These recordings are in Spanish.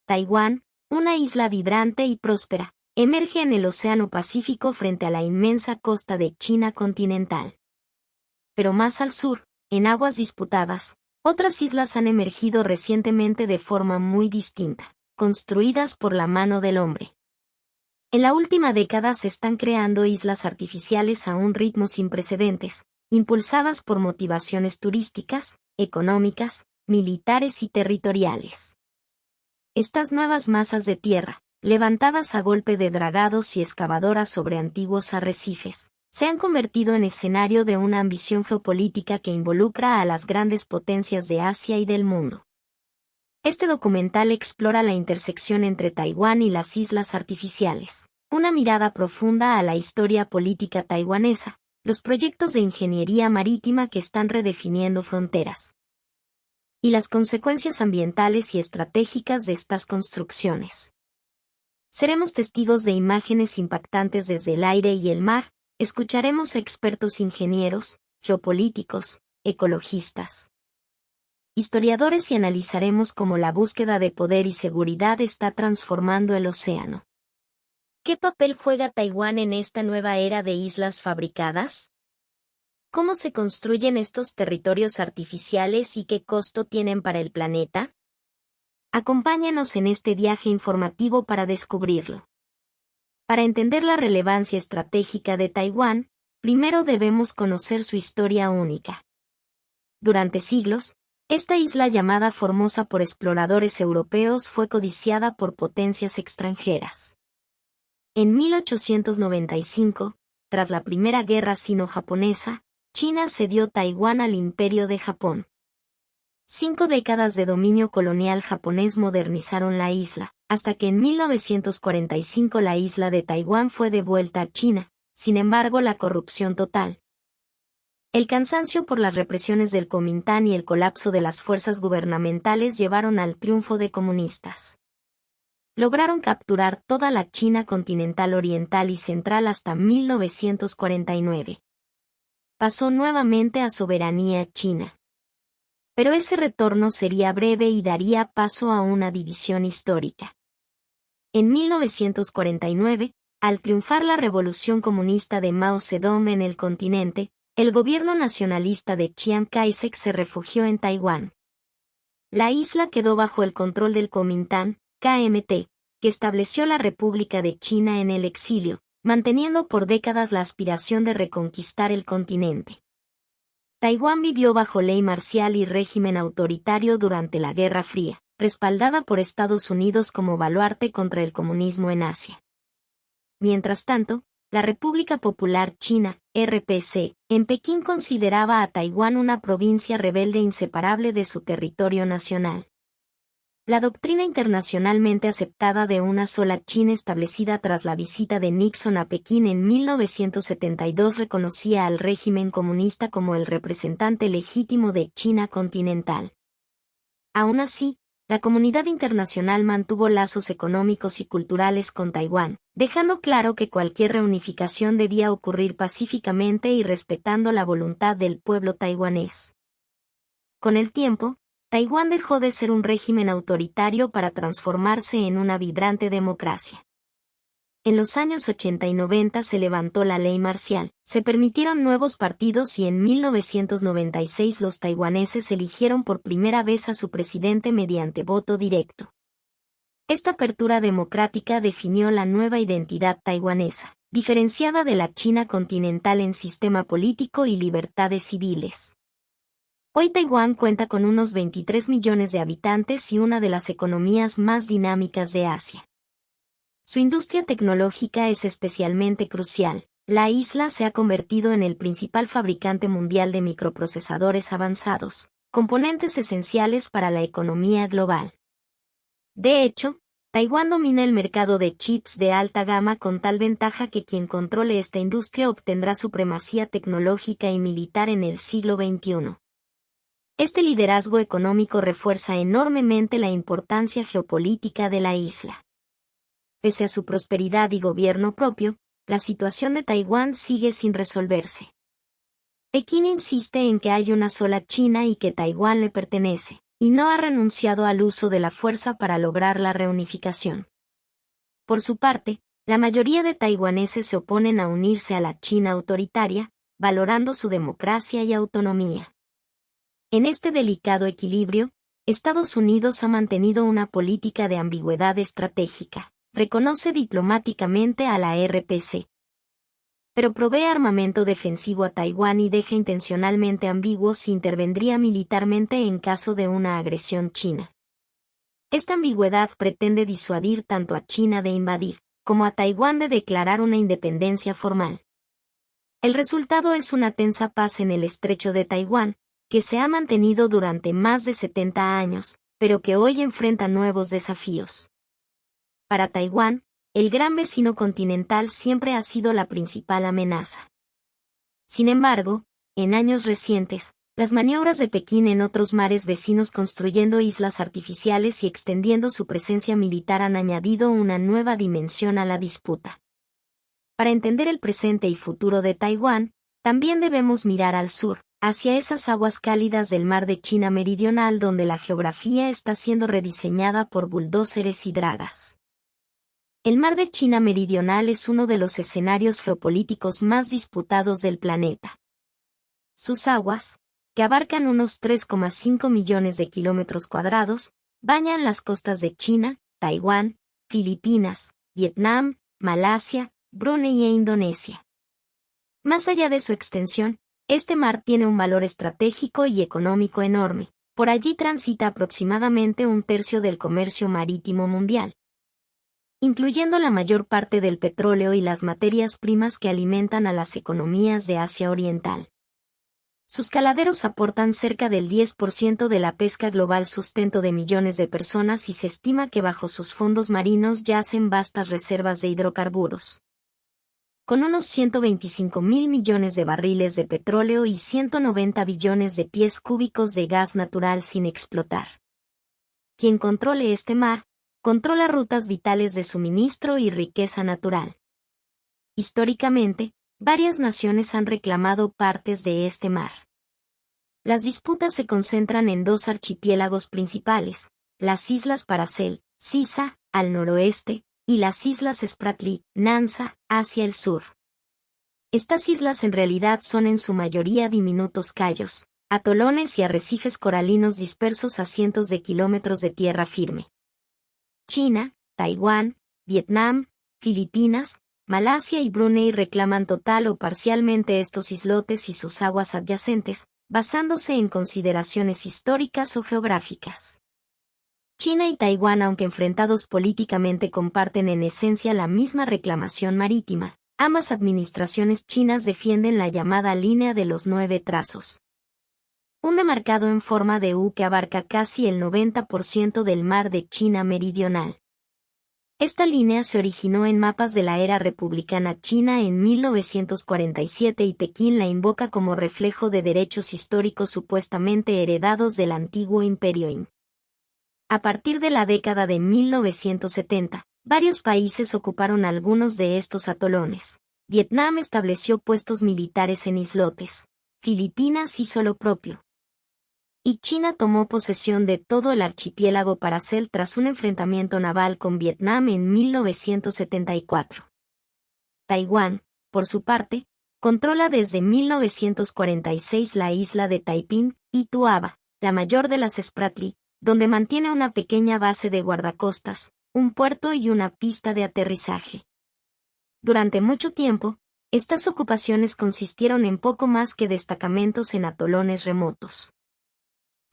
Taiwán, una isla vibrante y próspera, emerge en el Océano Pacífico frente a la inmensa costa de China continental. Pero más al sur, en aguas disputadas, otras islas han emergido recientemente de forma muy distinta, construidas por la mano del hombre. En la última década se están creando islas artificiales a un ritmo sin precedentes, impulsadas por motivaciones turísticas, económicas, militares y territoriales. Estas nuevas masas de tierra, levantadas a golpe de dragados y excavadoras sobre antiguos arrecifes, se han convertido en escenario de una ambición geopolítica que involucra a las grandes potencias de Asia y del mundo. Este documental explora la intersección entre Taiwán y las islas artificiales, una mirada profunda a la historia política taiwanesa, los proyectos de ingeniería marítima que están redefiniendo fronteras, y las consecuencias ambientales y estratégicas de estas construcciones. Seremos testigos de imágenes impactantes desde el aire y el mar, escucharemos a expertos ingenieros, geopolíticos, ecologistas, historiadores y analizaremos cómo la búsqueda de poder y seguridad está transformando el océano. ¿Qué papel juega Taiwán en esta nueva era de islas fabricadas? ¿Cómo se construyen estos territorios artificiales y qué costo tienen para el planeta? Acompáñanos en este viaje informativo para descubrirlo. Para entender la relevancia estratégica de Taiwán, primero debemos conocer su historia única. Durante siglos, esta isla llamada Formosa por exploradores europeos fue codiciada por potencias extranjeras. En 1895, tras la Primera Guerra Sino-Japonesa, China cedió Taiwán al Imperio de Japón. 5 décadas de dominio colonial japonés modernizaron la isla, hasta que en 1945 la isla de Taiwán fue devuelta a China, sin embargo la corrupción total, el cansancio por las represiones del Kuomintán y el colapso de las fuerzas gubernamentales llevaron al triunfo de comunistas. Lograron capturar toda la China continental oriental y central hasta 1949. Pasó nuevamente a soberanía china. Pero ese retorno sería breve y daría paso a una división histórica. En 1949, al triunfar la revolución comunista de Mao Zedong en el continente, el gobierno nacionalista de Chiang Kai-shek se refugió en Taiwán. La isla quedó bajo el control del Kuomintán, KMT, que estableció la República de China en el exilio, manteniendo por décadas la aspiración de reconquistar el continente. Taiwán vivió bajo ley marcial y régimen autoritario durante la Guerra Fría, respaldada por Estados Unidos como baluarte contra el comunismo en Asia. Mientras tanto, la República Popular China, RPC, en Pekín consideraba a Taiwán una provincia rebelde inseparable de su territorio nacional. La doctrina internacionalmente aceptada de una sola China establecida tras la visita de Nixon a Pekín en 1972 reconocía al régimen comunista como el representante legítimo de China continental. Aún así, la comunidad internacional mantuvo lazos económicos y culturales con Taiwán, dejando claro que cualquier reunificación debía ocurrir pacíficamente y respetando la voluntad del pueblo taiwanés. Con el tiempo, Taiwán dejó de ser un régimen autoritario para transformarse en una vibrante democracia. En los años 80 y 90 se levantó la ley marcial, se permitieron nuevos partidos y en 1996 los taiwaneses eligieron por primera vez a su presidente mediante voto directo. Esta apertura democrática definió la nueva identidad taiwanesa, diferenciada de la China continental en sistema político y libertades civiles. Hoy Taiwán cuenta con unos 23 millones de habitantes y una de las economías más dinámicas de Asia. Su industria tecnológica es especialmente crucial. La isla se ha convertido en el principal fabricante mundial de microprocesadores avanzados, componentes esenciales para la economía global. De hecho, Taiwán domina el mercado de chips de alta gama con tal ventaja que quien controle esta industria obtendrá supremacía tecnológica y militar en el siglo XXI. Este liderazgo económico refuerza enormemente la importancia geopolítica de la isla. Pese a su prosperidad y gobierno propio, la situación de Taiwán sigue sin resolverse. Pekín insiste en que hay una sola China y que Taiwán le pertenece, y no ha renunciado al uso de la fuerza para lograr la reunificación. Por su parte, la mayoría de taiwaneses se oponen a unirse a la China autoritaria, valorando su democracia y autonomía. En este delicado equilibrio, Estados Unidos ha mantenido una política de ambigüedad estratégica, reconoce diplomáticamente a la RPC, pero provee armamento defensivo a Taiwán y deja intencionalmente ambiguo si intervendría militarmente en caso de una agresión china. Esta ambigüedad pretende disuadir tanto a China de invadir, como a Taiwán de declarar una independencia formal. El resultado es una tensa paz en el estrecho de Taiwán, que se ha mantenido durante más de 70 años, pero que hoy enfrenta nuevos desafíos. Para Taiwán, el gran vecino continental siempre ha sido la principal amenaza. Sin embargo, en años recientes, las maniobras de Pekín en otros mares vecinos construyendo islas artificiales y extendiendo su presencia militar han añadido una nueva dimensión a la disputa. Para entender el presente y futuro de Taiwán, también debemos mirar al sur, hacia esas aguas cálidas del mar de China Meridional donde la geografía está siendo rediseñada por bulldózeres y dragas. El mar de China Meridional es uno de los escenarios geopolíticos más disputados del planeta. Sus aguas, que abarcan unos 3,5 millones de kilómetros cuadrados, bañan las costas de China, Taiwán, Filipinas, Vietnam, Malasia, Brunei e Indonesia. Más allá de su extensión, este mar tiene un valor estratégico y económico enorme. Por allí transita aproximadamente un tercio del comercio marítimo mundial, incluyendo la mayor parte del petróleo y las materias primas que alimentan a las economías de Asia Oriental. Sus caladeros aportan cerca del 10% de la pesca global, sustento de millones de personas, y se estima que bajo sus fondos marinos yacen vastas reservas de hidrocarburos, con unos 125.000 millones de barriles de petróleo y 190 billones de pies cúbicos de gas natural sin explotar. Quien controle este mar, controla rutas vitales de suministro y riqueza natural. Históricamente, varias naciones han reclamado partes de este mar. Las disputas se concentran en dos archipiélagos principales, las Islas Paracel, Sisa, al noroeste, y las Islas Spratly, Nansa, hacia el sur. Estas islas en realidad son en su mayoría diminutos cayos, atolones y arrecifes coralinos dispersos a cientos de kilómetros de tierra firme. China, Taiwán, Vietnam, Filipinas, Malasia y Brunei reclaman total o parcialmente estos islotes y sus aguas adyacentes, basándose en consideraciones históricas o geográficas. China y Taiwán, aunque enfrentados políticamente, comparten en esencia la misma reclamación marítima. Ambas administraciones chinas defienden la llamada línea de los 9 trazos, un demarcado en forma de U que abarca casi el 90% del mar de China Meridional. Esta línea se originó en mapas de la era republicana china en 1947 y Pekín la invoca como reflejo de derechos históricos supuestamente heredados del antiguo Imperio Qing. A partir de la década de 1970, varios países ocuparon algunos de estos atolones. Vietnam estableció puestos militares en islotes. Filipinas hizo lo propio. Y China tomó posesión de todo el archipiélago Paracel tras un enfrentamiento naval con Vietnam en 1974. Taiwán, por su parte, controla desde 1946 la isla de Taiping y Tuaba, la mayor de las Spratly, donde mantiene una pequeña base de guardacostas, un puerto y una pista de aterrizaje. Durante mucho tiempo, estas ocupaciones consistieron en poco más que destacamentos en atolones remotos.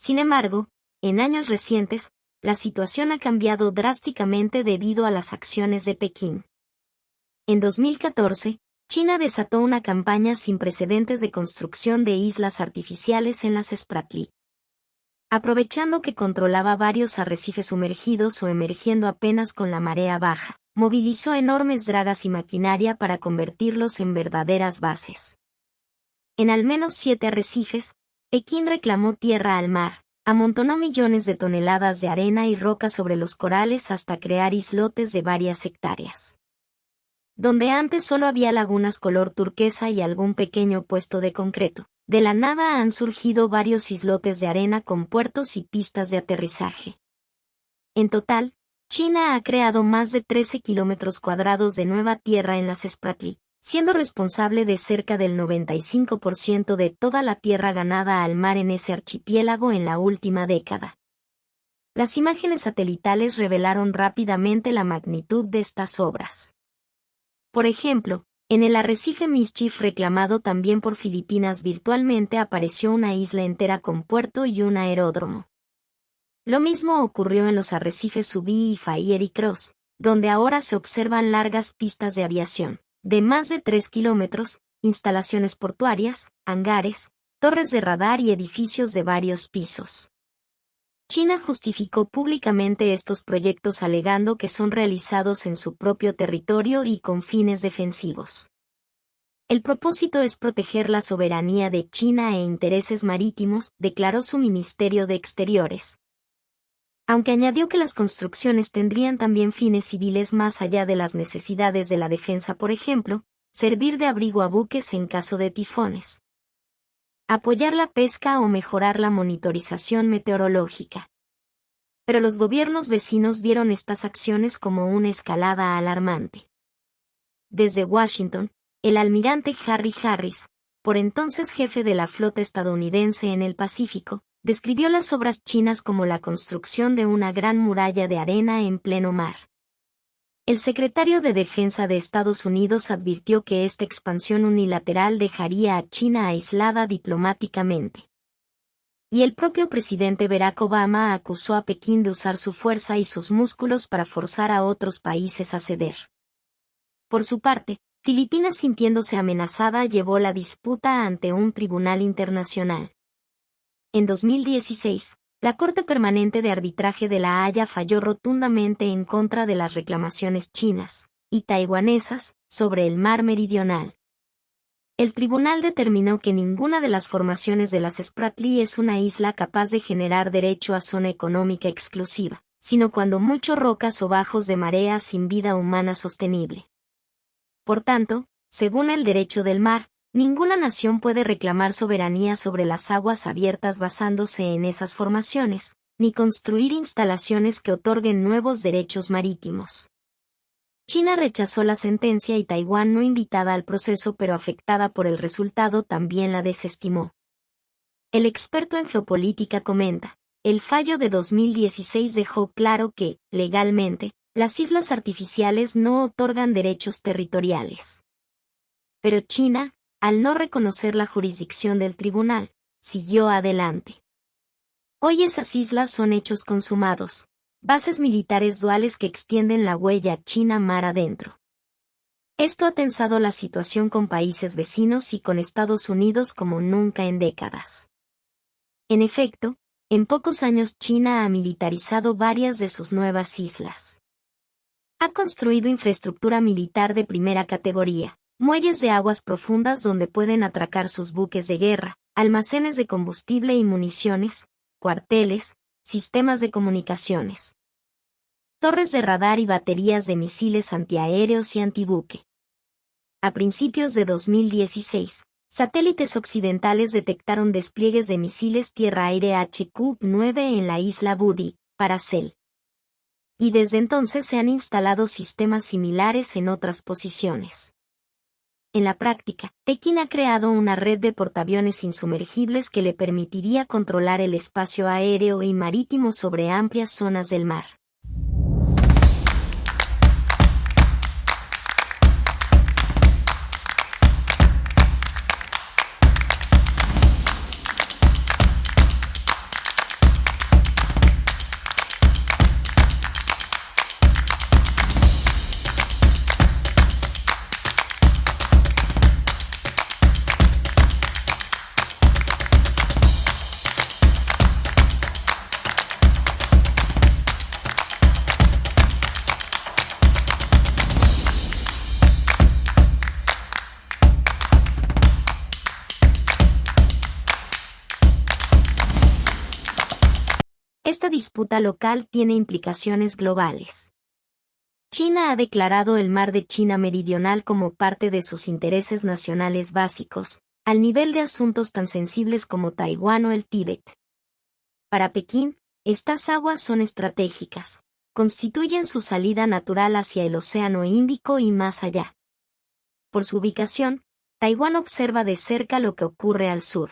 Sin embargo, en años recientes, la situación ha cambiado drásticamente debido a las acciones de Pekín. En 2014, China desató una campaña sin precedentes de construcción de islas artificiales en las Spratly. Aprovechando que controlaba varios arrecifes sumergidos o emergiendo apenas con la marea baja, movilizó enormes dragas y maquinaria para convertirlos en verdaderas bases. En al menos 7 arrecifes, Pekín reclamó tierra al mar, amontonó millones de toneladas de arena y roca sobre los corales hasta crear islotes de varias hectáreas. Donde antes solo había lagunas color turquesa y algún pequeño puesto de concreto, de la nada han surgido varios islotes de arena con puertos y pistas de aterrizaje. En total, China ha creado más de 13 kilómetros cuadrados de nueva tierra en las Spratly, siendo responsable de cerca del 95% de toda la tierra ganada al mar en ese archipiélago en la última década. Las imágenes satelitales revelaron rápidamente la magnitud de estas obras. Por ejemplo, en el arrecife Mischief reclamado también por Filipinas virtualmente apareció una isla entera con puerto y un aeródromo. Lo mismo ocurrió en los arrecifes Subi y Fairy Cross, donde ahora se observan largas pistas de aviación, de más de 3 kilómetros, instalaciones portuarias, hangares, torres de radar y edificios de varios pisos. China justificó públicamente estos proyectos alegando que son realizados en su propio territorio y con fines defensivos. El propósito es proteger la soberanía de China e intereses marítimos, declaró su Ministerio de Exteriores. Aunque añadió que las construcciones tendrían también fines civiles más allá de las necesidades de la defensa, por ejemplo, servir de abrigo a buques en caso de tifones, apoyar la pesca o mejorar la monitorización meteorológica. Pero los gobiernos vecinos vieron estas acciones como una escalada alarmante. Desde Washington, el almirante Harry Harris, por entonces jefe de la flota estadounidense en el Pacífico, describió las obras chinas como la construcción de una gran muralla de arena en pleno mar. El secretario de Defensa de Estados Unidos advirtió que esta expansión unilateral dejaría a China aislada diplomáticamente. Y el propio presidente Barack Obama acusó a Pekín de usar su fuerza y sus músculos para forzar a otros países a ceder. Por su parte, Filipinas, sintiéndose amenazada, llevó la disputa ante un tribunal internacional. En 2016, la Corte Permanente de Arbitraje de La Haya falló rotundamente en contra de las reclamaciones chinas y taiwanesas sobre el mar meridional. El tribunal determinó que ninguna de las formaciones de las Spratly es una isla capaz de generar derecho a zona económica exclusiva, sino cuando mucho rocas o bajos de marea sin vida humana sostenible. Por tanto, según el derecho del mar, ninguna nación puede reclamar soberanía sobre las aguas abiertas basándose en esas formaciones, ni construir instalaciones que otorguen nuevos derechos marítimos. China rechazó la sentencia y Taiwán, no invitada al proceso pero afectada por el resultado, también la desestimó. El experto en geopolítica comenta, el fallo de 2016 dejó claro que, legalmente, las islas artificiales no otorgan derechos territoriales. Pero China, al no reconocer la jurisdicción del tribunal, siguió adelante. Hoy esas islas son hechos consumados, bases militares duales que extienden la huella China mar adentro. Esto ha tensado la situación con países vecinos y con Estados Unidos como nunca en décadas. En efecto, en pocos años China ha militarizado varias de sus nuevas islas. Ha construido infraestructura militar de primera categoría, muelles de aguas profundas donde pueden atracar sus buques de guerra, almacenes de combustible y municiones, cuarteles, sistemas de comunicaciones, torres de radar y baterías de misiles antiaéreos y antibuque. A principios de 2016, satélites occidentales detectaron despliegues de misiles tierra-aire HQ-9 en la isla Budi, Paracel. Y desde entonces se han instalado sistemas similares en otras posiciones. En la práctica, Pekín ha creado una red de portaaviones insumergibles que le permitiría controlar el espacio aéreo y marítimo sobre amplias zonas del mar. Esta disputa local tiene implicaciones globales. China ha declarado el mar de China Meridional como parte de sus intereses nacionales básicos, al nivel de asuntos tan sensibles como Taiwán o el Tíbet. Para Pekín, estas aguas son estratégicas, constituyen su salida natural hacia el Océano Índico y más allá. Por su ubicación, Taiwán observa de cerca lo que ocurre al sur.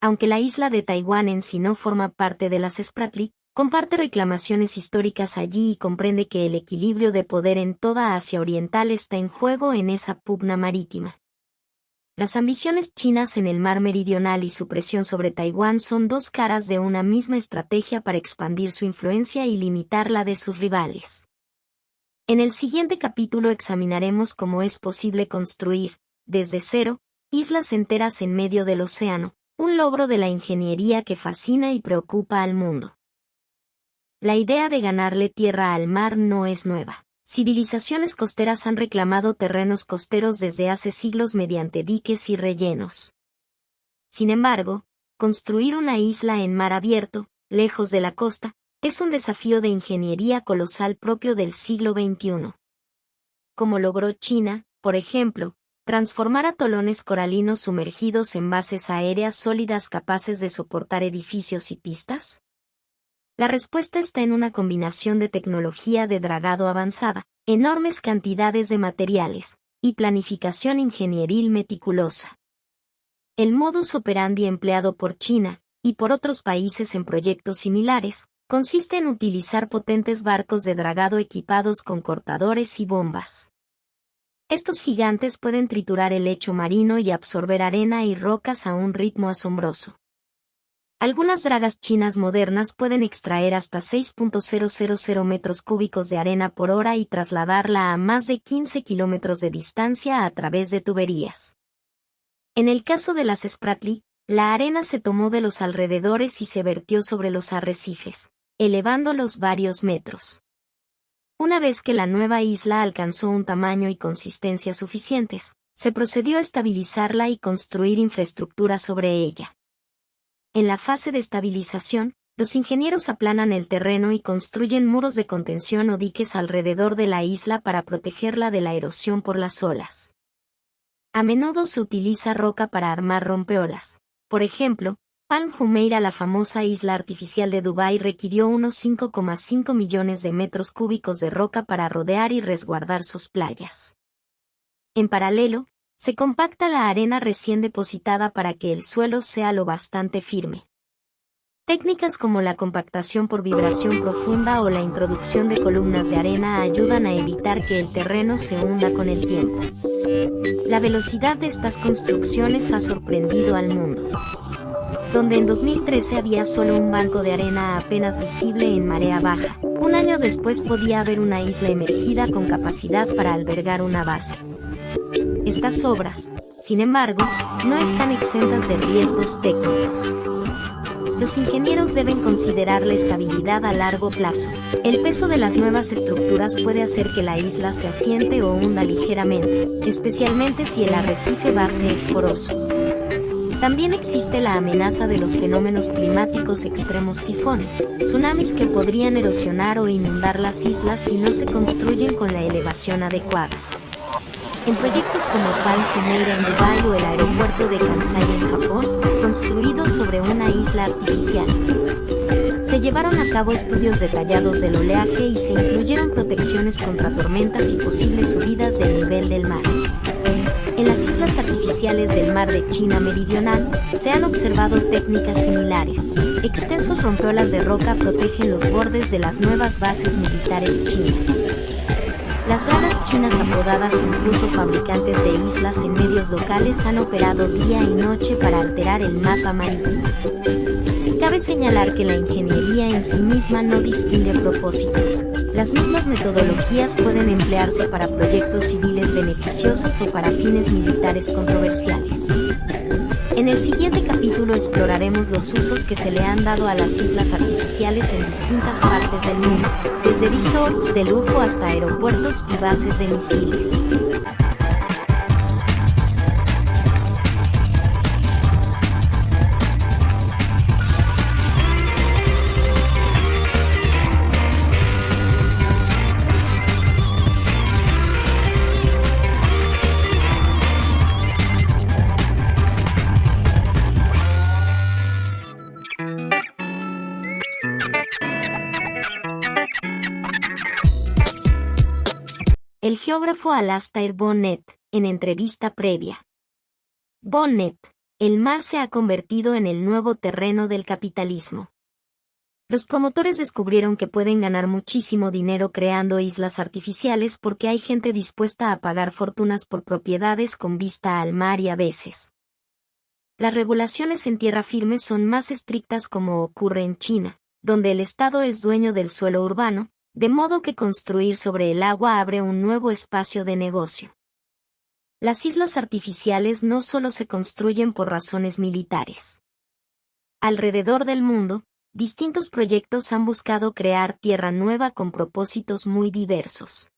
Aunque la isla de Taiwán en sí no forma parte de las Spratly, comparte reclamaciones históricas allí y comprende que el equilibrio de poder en toda Asia Oriental está en juego en esa pugna marítima. Las ambiciones chinas en el mar meridional y su presión sobre Taiwán son dos caras de una misma estrategia para expandir su influencia y limitar la de sus rivales. En el siguiente capítulo examinaremos cómo es posible construir, desde cero, islas enteras en medio del océano, un logro de la ingeniería que fascina y preocupa al mundo. La idea de ganarle tierra al mar no es nueva. Civilizaciones costeras han reclamado terrenos costeros desde hace siglos mediante diques y rellenos. Sin embargo, construir una isla en mar abierto, lejos de la costa, es un desafío de ingeniería colosal propio del siglo XXI. Como logró China, por ejemplo, transformar atolones coralinos sumergidos en bases aéreas sólidas capaces de soportar edificios y pistas? La respuesta está en una combinación de tecnología de dragado avanzada, enormes cantidades de materiales, y planificación ingenieril meticulosa. El modus operandi empleado por China, y por otros países en proyectos similares, consiste en utilizar potentes barcos de dragado equipados con cortadores y bombas. Estos gigantes pueden triturar el lecho marino y absorber arena y rocas a un ritmo asombroso. Algunas dragas chinas modernas pueden extraer hasta 6.000 metros cúbicos de arena por hora y trasladarla a más de 15 kilómetros de distancia a través de tuberías. En el caso de las Spratly, la arena se tomó de los alrededores y se vertió sobre los arrecifes, elevándolos varios metros. Una vez que la nueva isla alcanzó un tamaño y consistencia suficientes, se procedió a estabilizarla y construir infraestructura sobre ella. En la fase de estabilización, los ingenieros aplanan el terreno y construyen muros de contención o diques alrededor de la isla para protegerla de la erosión por las olas. A menudo se utiliza roca para armar rompeolas. Por ejemplo, Palm Jumeirah, la famosa isla artificial de Dubái, requirió unos 5,5 millones de metros cúbicos de roca para rodear y resguardar sus playas. En paralelo, se compacta la arena recién depositada para que el suelo sea lo bastante firme. Técnicas como la compactación por vibración profunda o la introducción de columnas de arena ayudan a evitar que el terreno se hunda con el tiempo. La velocidad de estas construcciones ha sorprendido al mundo. Donde en 2013 había solo un banco de arena apenas visible en marea baja, un año después podía haber una isla emergida con capacidad para albergar una base. Estas obras, sin embargo, no están exentas de riesgos técnicos. Los ingenieros deben considerar la estabilidad a largo plazo. El peso de las nuevas estructuras puede hacer que la isla se asiente o hunda ligeramente, especialmente si el arrecife base es poroso. También existe la amenaza de los fenómenos climáticos extremos, tifones, tsunamis que podrían erosionar o inundar las islas si no se construyen con la elevación adecuada. En proyectos como Palm Jumeirah en Dubái o el aeropuerto de Kansai en Japón, construido sobre una isla artificial, se llevaron a cabo estudios detallados del oleaje y se incluyeron protecciones contra tormentas y posibles subidas del nivel del mar. En las islas artificiales del mar de China Meridional, se han observado técnicas similares. Extensos rompeolas de roca protegen los bordes de las nuevas bases militares chinas. Las dragas chinas, apodadas incluso fabricantes de islas en medios locales, han operado día y noche para alterar el mapa marítimo. Cabe señalar que la ingeniería en sí misma no distingue propósitos. Las mismas metodologías pueden emplearse para proyectos civiles beneficiosos o para fines militares controversiales. En el siguiente capítulo exploraremos los usos que se le han dado a las islas artificiales en distintas partes del mundo, desde resorts de lujo hasta aeropuertos y bases de misiles. El geógrafo Alastair Bonnet, en entrevista previa. Bonnet, el mar se ha convertido en el nuevo terreno del capitalismo. Los promotores descubrieron que pueden ganar muchísimo dinero creando islas artificiales porque hay gente dispuesta a pagar fortunas por propiedades con vista al mar y a veces. Las regulaciones en tierra firme son más estrictas como ocurre en China, donde el Estado es dueño del suelo urbano, de modo que construir sobre el agua abre un nuevo espacio de negocio. Las islas artificiales no solo se construyen por razones militares. Alrededor del mundo, distintos proyectos han buscado crear tierra nueva con propósitos muy diversos.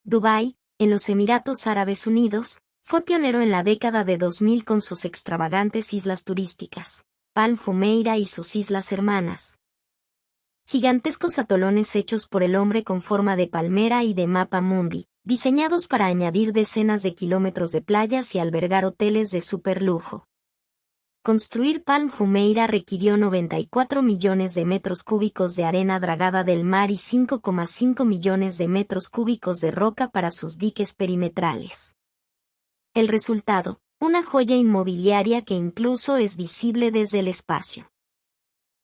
Dubái, en los Emiratos Árabes Unidos, fue pionero en la década de 2000 con sus extravagantes islas turísticas, Palm Jumeirah y sus islas hermanas. Gigantescos atolones hechos por el hombre con forma de palmera y de mapa mundi, diseñados para añadir decenas de kilómetros de playas y albergar hoteles de superlujo. Construir Palm Jumeirah requirió 94 millones de metros cúbicos de arena dragada del mar y 5,5 millones de metros cúbicos de roca para sus diques perimetrales. El resultado, una joya inmobiliaria que incluso es visible desde el espacio.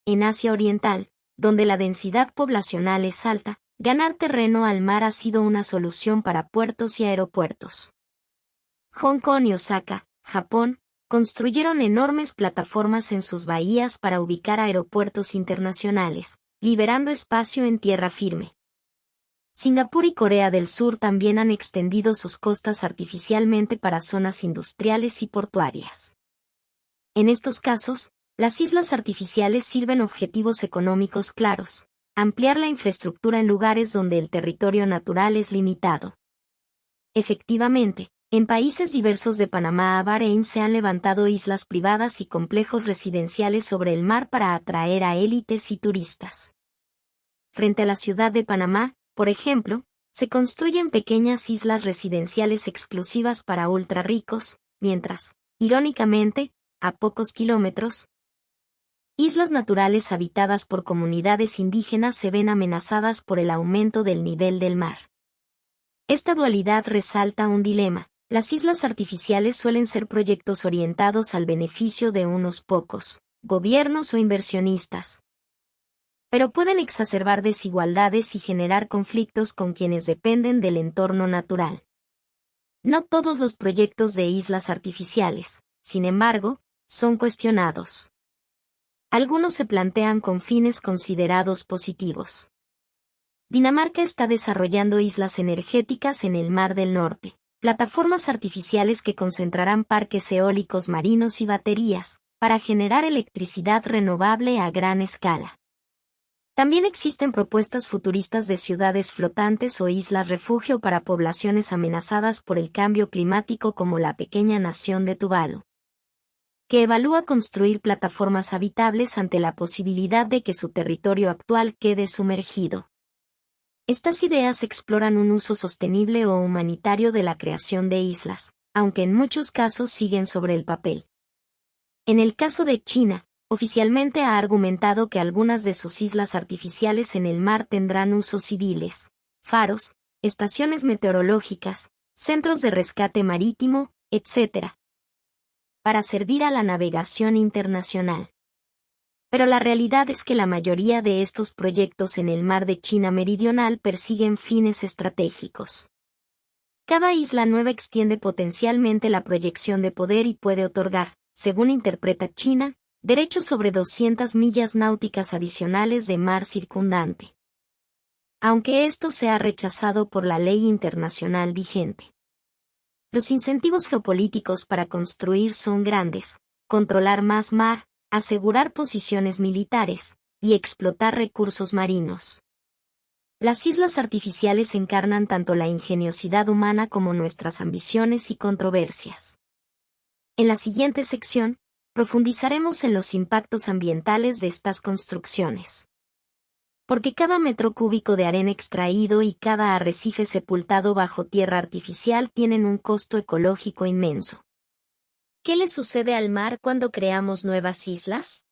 En Asia Oriental, donde la densidad poblacional es alta, ganar terreno al mar ha sido una solución para puertos y aeropuertos. Hong Kong y Osaka, Japón, construyeron enormes plataformas en sus bahías para ubicar aeropuertos internacionales, liberando espacio en tierra firme. Singapur y Corea del Sur también han extendido sus costas artificialmente para zonas industriales y portuarias. En estos casos, las islas artificiales sirven objetivos económicos claros: ampliar la infraestructura en lugares donde el territorio natural es limitado. Efectivamente, en países diversos de Panamá a Bahrein se han levantado islas privadas y complejos residenciales sobre el mar para atraer a élites y turistas. Frente a la ciudad de Panamá, por ejemplo, se construyen pequeñas islas residenciales exclusivas para ultra ricos, mientras, irónicamente, a pocos kilómetros, islas naturales habitadas por comunidades indígenas se ven amenazadas por el aumento del nivel del mar. Esta dualidad resalta un dilema: las islas artificiales suelen ser proyectos orientados al beneficio de unos pocos, gobiernos o inversionistas, pero pueden exacerbar desigualdades y generar conflictos con quienes dependen del entorno natural. No todos los proyectos de islas artificiales, sin embargo, son cuestionados. Algunos se plantean con fines considerados positivos. Dinamarca está desarrollando islas energéticas en el Mar del Norte, plataformas artificiales que concentrarán parques eólicos marinos y baterías, para generar electricidad renovable a gran escala. También existen propuestas futuristas de ciudades flotantes o islas refugio para poblaciones amenazadas por el cambio climático, como la pequeña nación de Tuvalu, que evalúa construir plataformas habitables ante la posibilidad de que su territorio actual quede sumergido. Estas ideas exploran un uso sostenible o humanitario de la creación de islas, aunque en muchos casos siguen sobre el papel. En el caso de China, oficialmente ha argumentado que algunas de sus islas artificiales en el mar tendrán usos civiles: faros, estaciones meteorológicas, centros de rescate marítimo, etc., para servir a la navegación internacional. Pero la realidad es que la mayoría de estos proyectos en el mar de China Meridional persiguen fines estratégicos. Cada isla nueva extiende potencialmente la proyección de poder y puede otorgar, según interpreta China, derechos sobre 200 millas náuticas adicionales de mar circundante. Aunque esto sea rechazado por la ley internacional vigente. Los incentivos geopolíticos para construir son grandes: controlar más mar, asegurar posiciones militares, y explotar recursos marinos. Las islas artificiales encarnan tanto la ingeniosidad humana como nuestras ambiciones y controversias. En la siguiente sección, profundizaremos en los impactos ambientales de estas construcciones. Porque cada metro cúbico de arena extraído y cada arrecife sepultado bajo tierra artificial tienen un costo ecológico inmenso. ¿Qué le sucede al mar cuando creamos nuevas islas?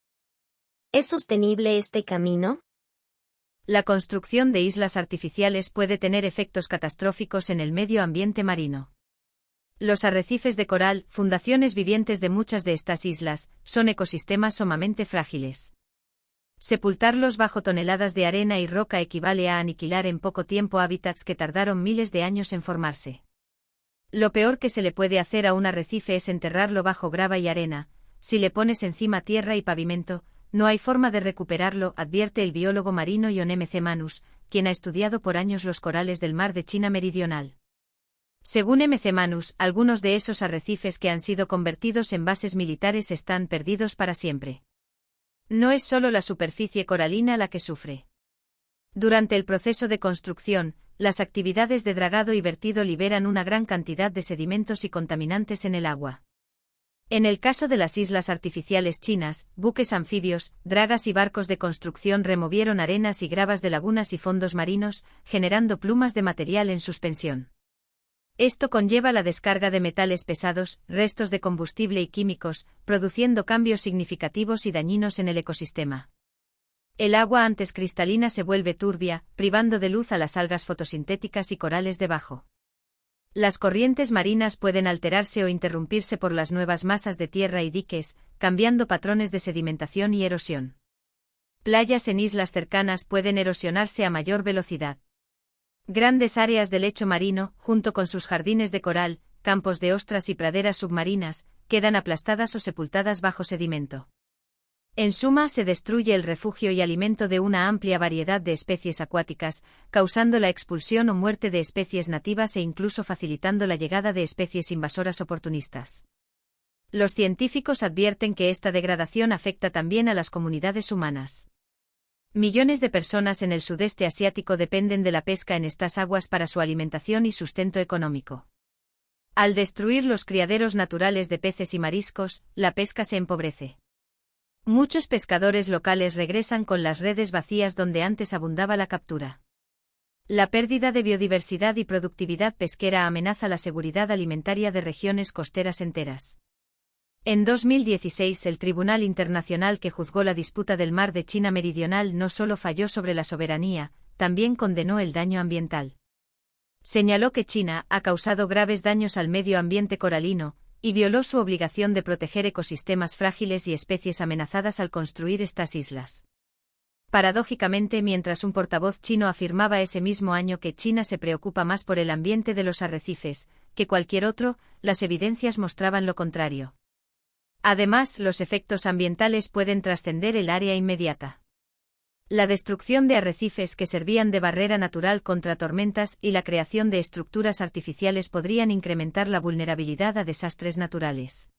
¿Es sostenible este camino? La construcción de islas artificiales puede tener efectos catastróficos en el medio ambiente marino. Los arrecifes de coral, fundaciones vivientes de muchas de estas islas, son ecosistemas sumamente frágiles. Sepultarlos bajo toneladas de arena y roca equivale a aniquilar en poco tiempo hábitats que tardaron miles de años en formarse. Lo peor que se le puede hacer a un arrecife es enterrarlo bajo grava y arena. Si le pones encima tierra y pavimento, no hay forma de recuperarlo, advierte el biólogo marino John M. C. Manus, quien ha estudiado por años los corales del mar de China Meridional. Según M. C. Manus, algunos de esos arrecifes que han sido convertidos en bases militares están perdidos para siempre. No es solo la superficie coralina la que sufre. Durante el proceso de construcción, las actividades de dragado y vertido liberan una gran cantidad de sedimentos y contaminantes en el agua. En el caso de las islas artificiales chinas, buques anfibios, dragas y barcos de construcción removieron arenas y gravas de lagunas y fondos marinos, generando plumas de material en suspensión. Esto conlleva la descarga de metales pesados, restos de combustible y químicos, produciendo cambios significativos y dañinos en el ecosistema. El agua antes cristalina se vuelve turbia, privando de luz a las algas fotosintéticas y corales debajo. Las corrientes marinas pueden alterarse o interrumpirse por las nuevas masas de tierra y diques, cambiando patrones de sedimentación y erosión. Playas en islas cercanas pueden erosionarse a mayor velocidad. Grandes áreas de lecho marino, junto con sus jardines de coral, campos de ostras y praderas submarinas, quedan aplastadas o sepultadas bajo sedimento. En suma, se destruye el refugio y alimento de una amplia variedad de especies acuáticas, causando la expulsión o muerte de especies nativas e incluso facilitando la llegada de especies invasoras oportunistas. Los científicos advierten que esta degradación afecta también a las comunidades humanas. Millones de personas en el sudeste asiático dependen de la pesca en estas aguas para su alimentación y sustento económico. Al destruir los criaderos naturales de peces y mariscos, la pesca se empobrece. Muchos pescadores locales regresan con las redes vacías donde antes abundaba la captura. La pérdida de biodiversidad y productividad pesquera amenaza la seguridad alimentaria de regiones costeras enteras. En 2016, el Tribunal Internacional que juzgó la disputa del mar de China Meridional no solo falló sobre la soberanía, también condenó el daño ambiental. Señaló que China ha causado graves daños al medio ambiente coralino, y violó su obligación de proteger ecosistemas frágiles y especies amenazadas al construir estas islas. Paradójicamente, mientras un portavoz chino afirmaba ese mismo año que China se preocupa más por el ambiente de los arrecifes que cualquier otro, las evidencias mostraban lo contrario. Además, los efectos ambientales pueden trascender el área inmediata. La destrucción de arrecifes que servían de barrera natural contra tormentas y la creación de estructuras artificiales podrían incrementar la vulnerabilidad a desastres naturales.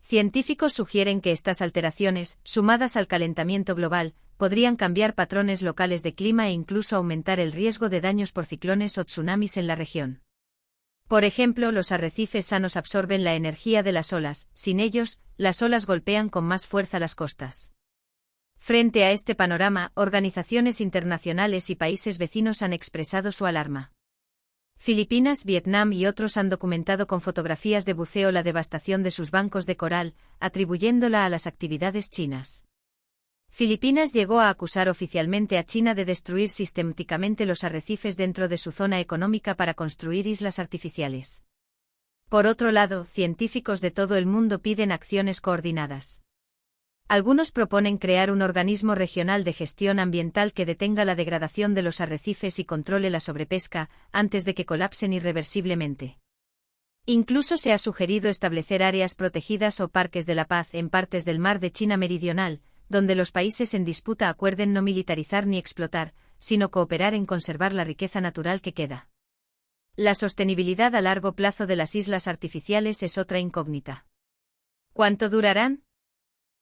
Científicos sugieren que estas alteraciones, sumadas al calentamiento global, podrían cambiar patrones locales de clima e incluso aumentar el riesgo de daños por ciclones o tsunamis en la región. Por ejemplo, los arrecifes sanos absorben la energía de las olas, sin ellos, las olas golpean con más fuerza las costas. Frente a este panorama, organizaciones internacionales y países vecinos han expresado su alarma. Filipinas, Vietnam y otros han documentado con fotografías de buceo la devastación de sus bancos de coral, atribuyéndola a las actividades chinas. Filipinas llegó a acusar oficialmente a China de destruir sistemáticamente los arrecifes dentro de su zona económica para construir islas artificiales. Por otro lado, científicos de todo el mundo piden acciones coordinadas. Algunos proponen crear un organismo regional de gestión ambiental que detenga la degradación de los arrecifes y controle la sobrepesca, antes de que colapsen irreversiblemente. Incluso se ha sugerido establecer áreas protegidas o parques de la paz en partes del mar de China Meridional, donde los países en disputa acuerden no militarizar ni explotar, sino cooperar en conservar la riqueza natural que queda. La sostenibilidad a largo plazo de las islas artificiales es otra incógnita. ¿Cuánto durarán?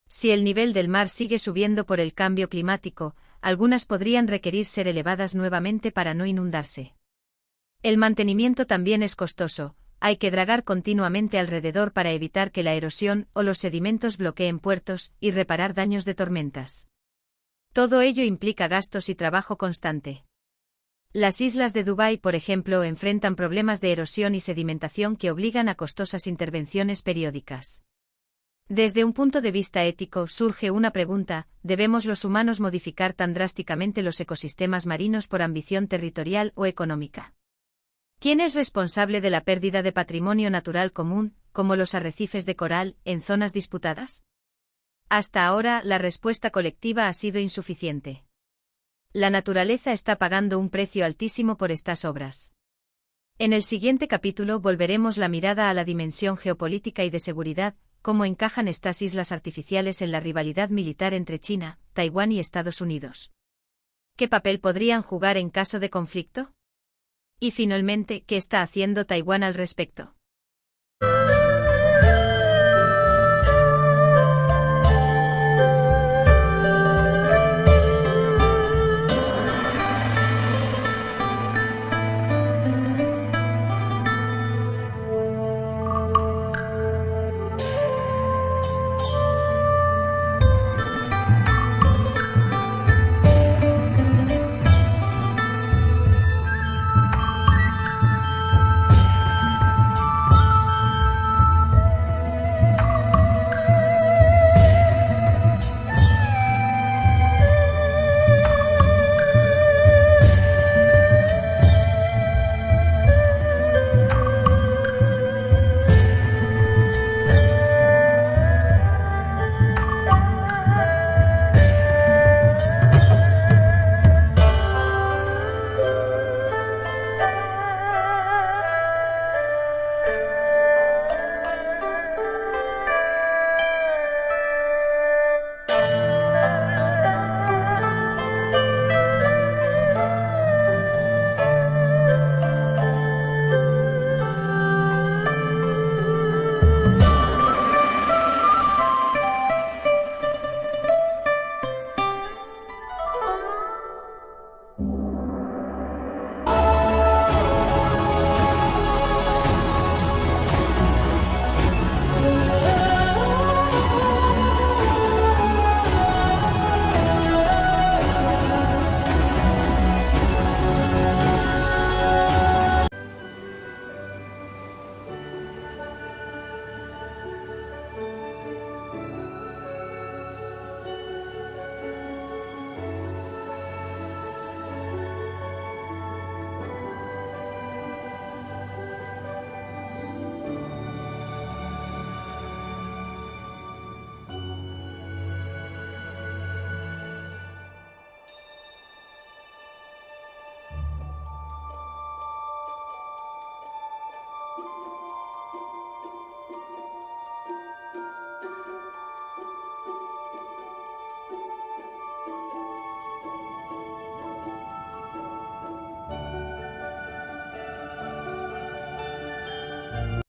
Si el nivel del mar sigue subiendo por el cambio climático, algunas podrían requerir ser elevadas nuevamente para no inundarse. El mantenimiento también es costoso, hay que dragar continuamente alrededor para evitar que la erosión o los sedimentos bloqueen puertos y reparar daños de tormentas. Todo ello implica gastos y trabajo constante. Las islas de Dubái, por ejemplo, enfrentan problemas de erosión y sedimentación que obligan a costosas intervenciones periódicas. Desde un punto de vista ético surge una pregunta: ¿debemos los humanos modificar tan drásticamente los ecosistemas marinos por ambición territorial o económica? ¿Quién es responsable de la pérdida de patrimonio natural común, como los arrecifes de coral, en zonas disputadas? Hasta ahora, la respuesta colectiva ha sido insuficiente. La naturaleza está pagando un precio altísimo por estas obras. En el siguiente capítulo volveremos la mirada a la dimensión geopolítica y de seguridad, cómo encajan estas islas artificiales en la rivalidad militar entre China, Taiwán y Estados Unidos. ¿Qué papel podrían jugar en caso de conflicto? Y finalmente, ¿qué está haciendo Taiwán al respecto?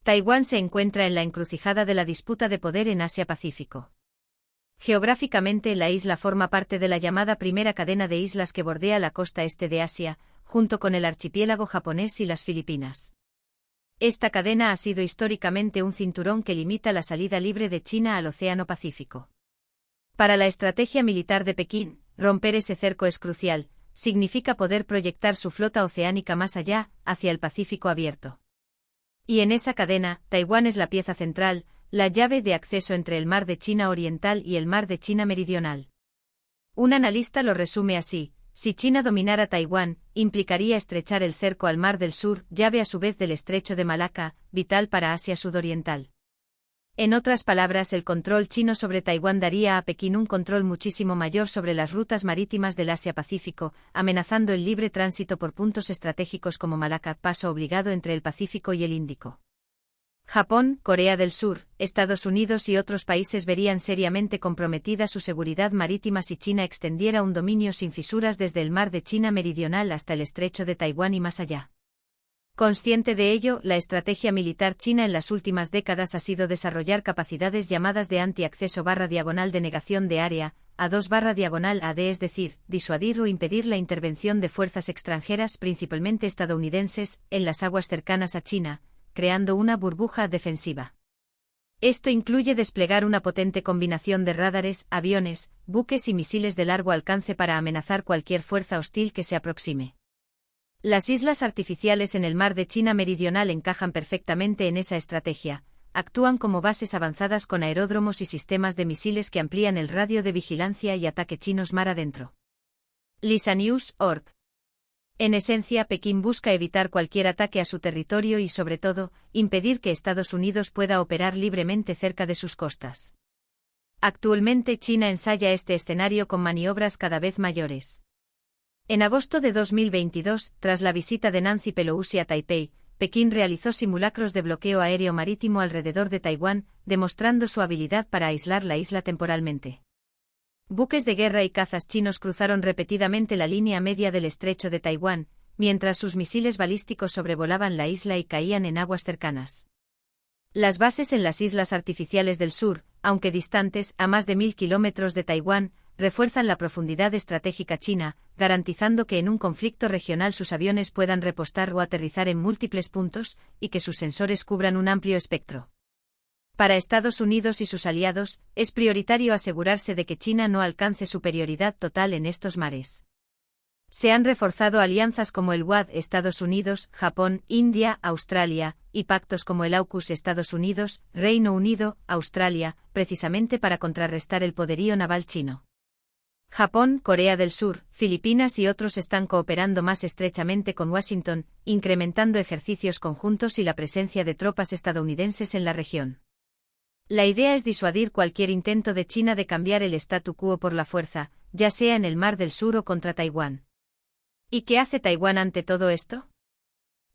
Taiwán se encuentra en la encrucijada de la disputa de poder en Asia-Pacífico. Geográficamente, la isla forma parte de la llamada primera cadena de islas que bordea la costa este de Asia, junto con el archipiélago japonés y las Filipinas. Esta cadena ha sido históricamente un cinturón que limita la salida libre de China al Océano Pacífico. Para la estrategia militar de Pekín, romper ese cerco es crucial, significa poder proyectar su flota oceánica más allá, hacia el Pacífico abierto. Y en esa cadena, Taiwán es la pieza central, la llave de acceso entre el Mar de China Oriental y el Mar de China Meridional. Un analista lo resume así: si China dominara Taiwán, implicaría estrechar el cerco al Mar del Sur, llave a su vez del Estrecho de Malaca, vital para Asia Sudoriental. En otras palabras, el control chino sobre Taiwán daría a Pekín un control muchísimo mayor sobre las rutas marítimas del Asia-Pacífico, amenazando el libre tránsito por puntos estratégicos como Malaca, paso obligado entre el Pacífico y el Índico. Japón, Corea del Sur, Estados Unidos y otros países verían seriamente comprometida su seguridad marítima si China extendiera un dominio sin fisuras desde el Mar de China Meridional hasta el Estrecho de Taiwán y más allá. Consciente de ello, la estrategia militar china en las últimas décadas ha sido desarrollar capacidades llamadas de anti-acceso/diagonal de negación de área, A2/AD, es decir, disuadir o impedir la intervención de fuerzas extranjeras, principalmente estadounidenses, en las aguas cercanas a China, creando una burbuja defensiva. Esto incluye desplegar una potente combinación de radares, aviones, buques y misiles de largo alcance para amenazar cualquier fuerza hostil que se aproxime. Las islas artificiales en el Mar de China Meridional encajan perfectamente en esa estrategia, actúan como bases avanzadas con aeródromos y sistemas de misiles que amplían el radio de vigilancia y ataque chinos mar adentro. Lisanews.org. En esencia, Pekín busca evitar cualquier ataque a su territorio y, sobre todo, impedir que Estados Unidos pueda operar libremente cerca de sus costas. Actualmente China ensaya este escenario con maniobras cada vez mayores. En agosto de 2022, tras la visita de Nancy Pelosi a Taipei, Pekín realizó simulacros de bloqueo aéreo marítimo alrededor de Taiwán, demostrando su habilidad para aislar la isla temporalmente. Buques de guerra y cazas chinos cruzaron repetidamente la línea media del estrecho de Taiwán, mientras sus misiles balísticos sobrevolaban la isla y caían en aguas cercanas. Las bases en las islas artificiales del sur, aunque distantes a más de 1000 kilómetros de Taiwán, refuerzan la profundidad estratégica china, garantizando que en un conflicto regional sus aviones puedan repostar o aterrizar en múltiples puntos, y que sus sensores cubran un amplio espectro. Para Estados Unidos y sus aliados, es prioritario asegurarse de que China no alcance superioridad total en estos mares. Se han reforzado alianzas como el Quad Estados Unidos, Japón, India, Australia, y pactos como el AUKUS Estados Unidos, Reino Unido, Australia, precisamente para contrarrestar el poderío naval chino. Japón, Corea del Sur, Filipinas y otros están cooperando más estrechamente con Washington, incrementando ejercicios conjuntos y la presencia de tropas estadounidenses en la región. La idea es disuadir cualquier intento de China de cambiar el statu quo por la fuerza, ya sea en el Mar del Sur o contra Taiwán. ¿Y qué hace Taiwán ante todo esto?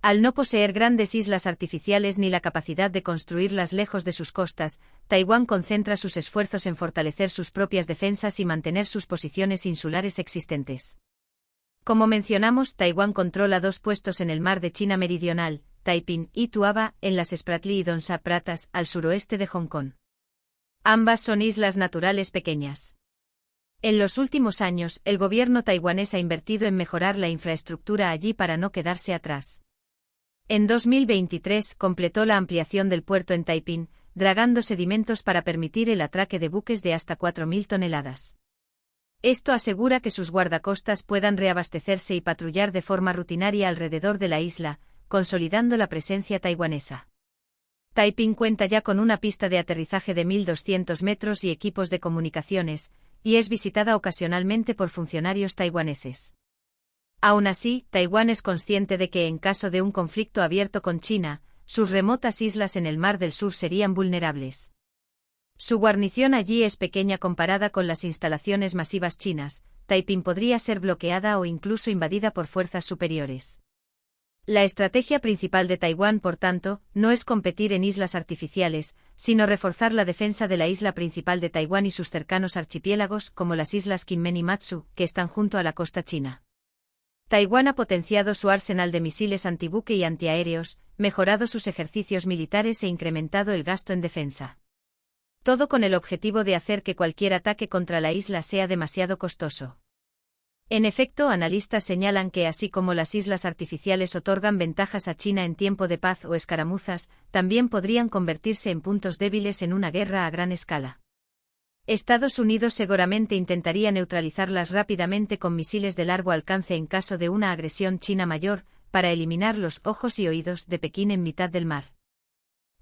Al no poseer grandes islas artificiales ni la capacidad de construirlas lejos de sus costas, Taiwán concentra sus esfuerzos en fortalecer sus propias defensas y mantener sus posiciones insulares existentes. Como mencionamos, Taiwán controla 2 puestos en el Mar de China Meridional, Taiping y Tuaba, en las Spratly y Donsa Pratas, al suroeste de Hong Kong. Ambas son islas naturales pequeñas. En los últimos años, el gobierno taiwanés ha invertido en mejorar la infraestructura allí para no quedarse atrás. En 2023 completó la ampliación del puerto en Taiping, dragando sedimentos para permitir el atraque de buques de hasta 4000 toneladas. Esto asegura que sus guardacostas puedan reabastecerse y patrullar de forma rutinaria alrededor de la isla, consolidando la presencia taiwanesa. Taiping cuenta ya con una pista de aterrizaje de 1200 metros y equipos de comunicaciones, y es visitada ocasionalmente por funcionarios taiwaneses. Aún así, Taiwán es consciente de que en caso de un conflicto abierto con China, sus remotas islas en el Mar del Sur serían vulnerables. Su guarnición allí es pequeña comparada con las instalaciones masivas chinas. Taiping podría ser bloqueada o incluso invadida por fuerzas superiores. La estrategia principal de Taiwán, por tanto, no es competir en islas artificiales, sino reforzar la defensa de la isla principal de Taiwán y sus cercanos archipiélagos, como las islas Kinmen y Matsu, que están junto a la costa china. Taiwán ha potenciado su arsenal de misiles antibuque y antiaéreos, mejorado sus ejercicios militares e incrementado el gasto en defensa. Todo con el objetivo de hacer que cualquier ataque contra la isla sea demasiado costoso. En efecto, analistas señalan que así como las islas artificiales otorgan ventajas a China en tiempo de paz o escaramuzas, también podrían convertirse en puntos débiles en una guerra a gran escala. Estados Unidos seguramente intentaría neutralizarlas rápidamente con misiles de largo alcance en caso de una agresión china mayor, para eliminar los ojos y oídos de Pekín en mitad del mar.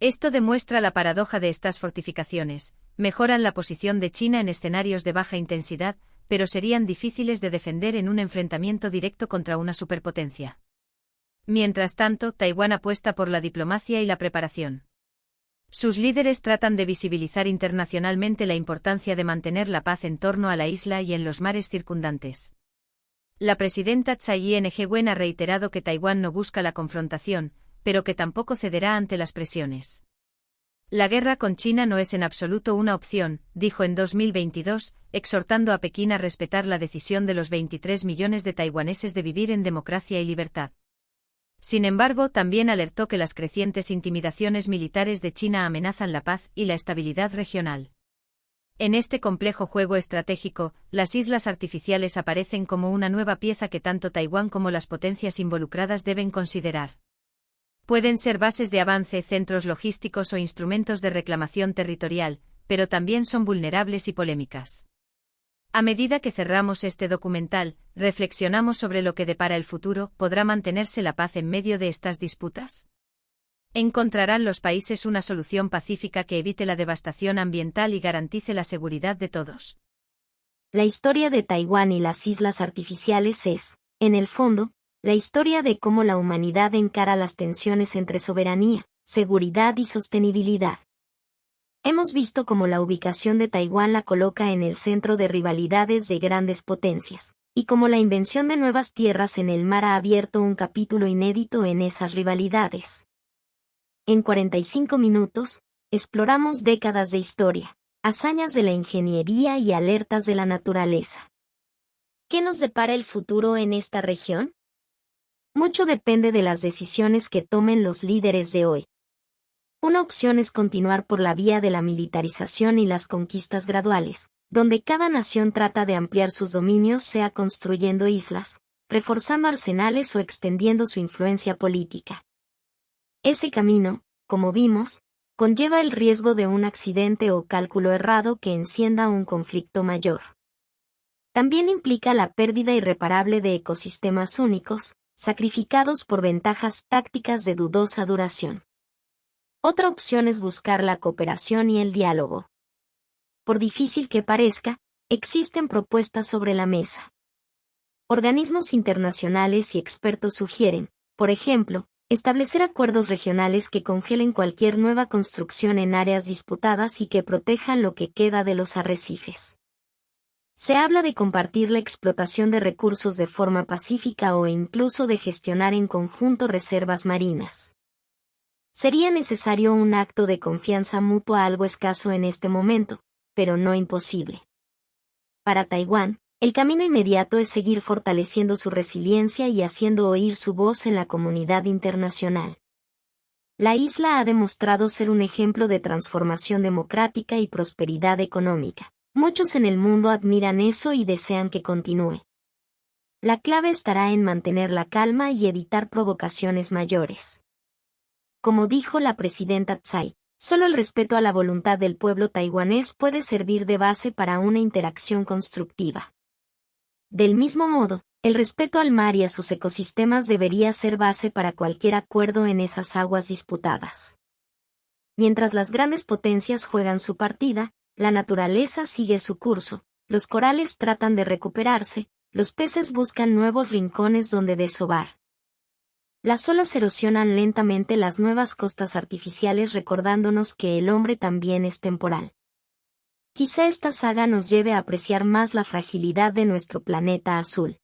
Esto demuestra la paradoja de estas fortificaciones: mejoran la posición de China en escenarios de baja intensidad, pero serían difíciles de defender en un enfrentamiento directo contra una superpotencia. Mientras tanto, Taiwán apuesta por la diplomacia y la preparación. Sus líderes tratan de visibilizar internacionalmente la importancia de mantener la paz en torno a la isla y en los mares circundantes. La presidenta Tsai Ing-wen ha reiterado que Taiwán no busca la confrontación, pero que tampoco cederá ante las presiones. La guerra con China no es en absoluto una opción, dijo en 2022, exhortando a Pekín a respetar la decisión de los 23 millones de taiwaneses de vivir en democracia y libertad. Sin embargo, también alertó que las crecientes intimidaciones militares de China amenazan la paz y la estabilidad regional. En este complejo juego estratégico, las islas artificiales aparecen como una nueva pieza que tanto Taiwán como las potencias involucradas deben considerar. Pueden ser bases de avance, centros logísticos o instrumentos de reclamación territorial, pero también son vulnerables y polémicas. A medida que cerramos este documental, reflexionamos sobre lo que depara el futuro. ¿Podrá mantenerse la paz en medio de estas disputas? Encontrarán los países una solución pacífica que evite la devastación ambiental y garantice la seguridad de todos. La historia de Taiwán y las islas artificiales es, en el fondo, la historia de cómo la humanidad encara las tensiones entre soberanía, seguridad y sostenibilidad. Hemos visto cómo la ubicación de Taiwán la coloca en el centro de rivalidades de grandes potencias, y cómo la invención de nuevas tierras en el mar ha abierto un capítulo inédito en esas rivalidades. En 45 minutos, exploramos décadas de historia, hazañas de la ingeniería y alertas de la naturaleza. ¿Qué nos depara el futuro en esta región? Mucho depende de las decisiones que tomen los líderes de hoy. Una opción es continuar por la vía de la militarización y las conquistas graduales, donde cada nación trata de ampliar sus dominios, sea construyendo islas, reforzando arsenales o extendiendo su influencia política. Ese camino, como vimos, conlleva el riesgo de un accidente o cálculo errado que encienda un conflicto mayor. También implica la pérdida irreparable de ecosistemas únicos, sacrificados por ventajas tácticas de dudosa duración. Otra opción es buscar la cooperación y el diálogo. Por difícil que parezca, existen propuestas sobre la mesa. Organismos internacionales y expertos sugieren, por ejemplo, establecer acuerdos regionales que congelen cualquier nueva construcción en áreas disputadas y que protejan lo que queda de los arrecifes. Se habla de compartir la explotación de recursos de forma pacífica o incluso de gestionar en conjunto reservas marinas. Sería necesario un acto de confianza mutua algo escaso en este momento, pero no imposible. Para Taiwán, el camino inmediato es seguir fortaleciendo su resiliencia y haciendo oír su voz en la comunidad internacional. La isla ha demostrado ser un ejemplo de transformación democrática y prosperidad económica. Muchos en el mundo admiran eso y desean que continúe. La clave estará en mantener la calma y evitar provocaciones mayores. Como dijo la presidenta Tsai, solo el respeto a la voluntad del pueblo taiwanés puede servir de base para una interacción constructiva. Del mismo modo, el respeto al mar y a sus ecosistemas debería ser base para cualquier acuerdo en esas aguas disputadas. Mientras las grandes potencias juegan su partida, la naturaleza sigue su curso, los corales tratan de recuperarse, los peces buscan nuevos rincones donde desovar. Las olas erosionan lentamente las nuevas costas artificiales recordándonos que el hombre también es temporal. Quizá esta saga nos lleve a apreciar más la fragilidad de nuestro planeta azul.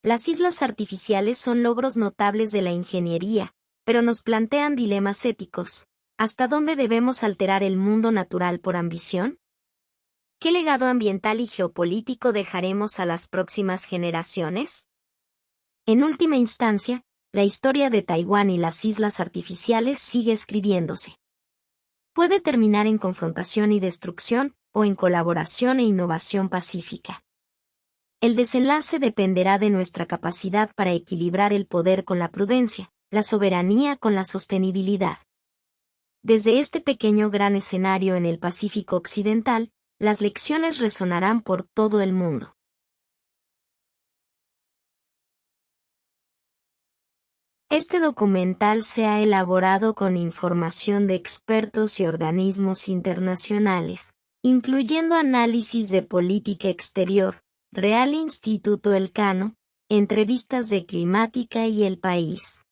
Las islas artificiales son logros notables de la ingeniería, pero nos plantean dilemas éticos. ¿Hasta dónde debemos alterar el mundo natural por ambición? ¿Qué legado ambiental y geopolítico dejaremos a las próximas generaciones? En última instancia, la historia de Taiwán y las islas artificiales sigue escribiéndose. Puede terminar en confrontación y destrucción, o en colaboración e innovación pacífica. El desenlace dependerá de nuestra capacidad para equilibrar el poder con la prudencia, la soberanía con la sostenibilidad. Desde este pequeño gran escenario en el Pacífico Occidental, las lecciones resonarán por todo el mundo. Este documental se ha elaborado con información de expertos y organismos internacionales, incluyendo análisis de política exterior, Real Instituto Elcano, entrevistas de Climática y El País,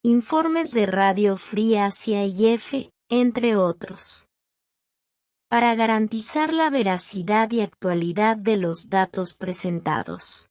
informes de Radio Free Asia y EFE, entre otros. Para garantizar la veracidad y actualidad de los datos presentados.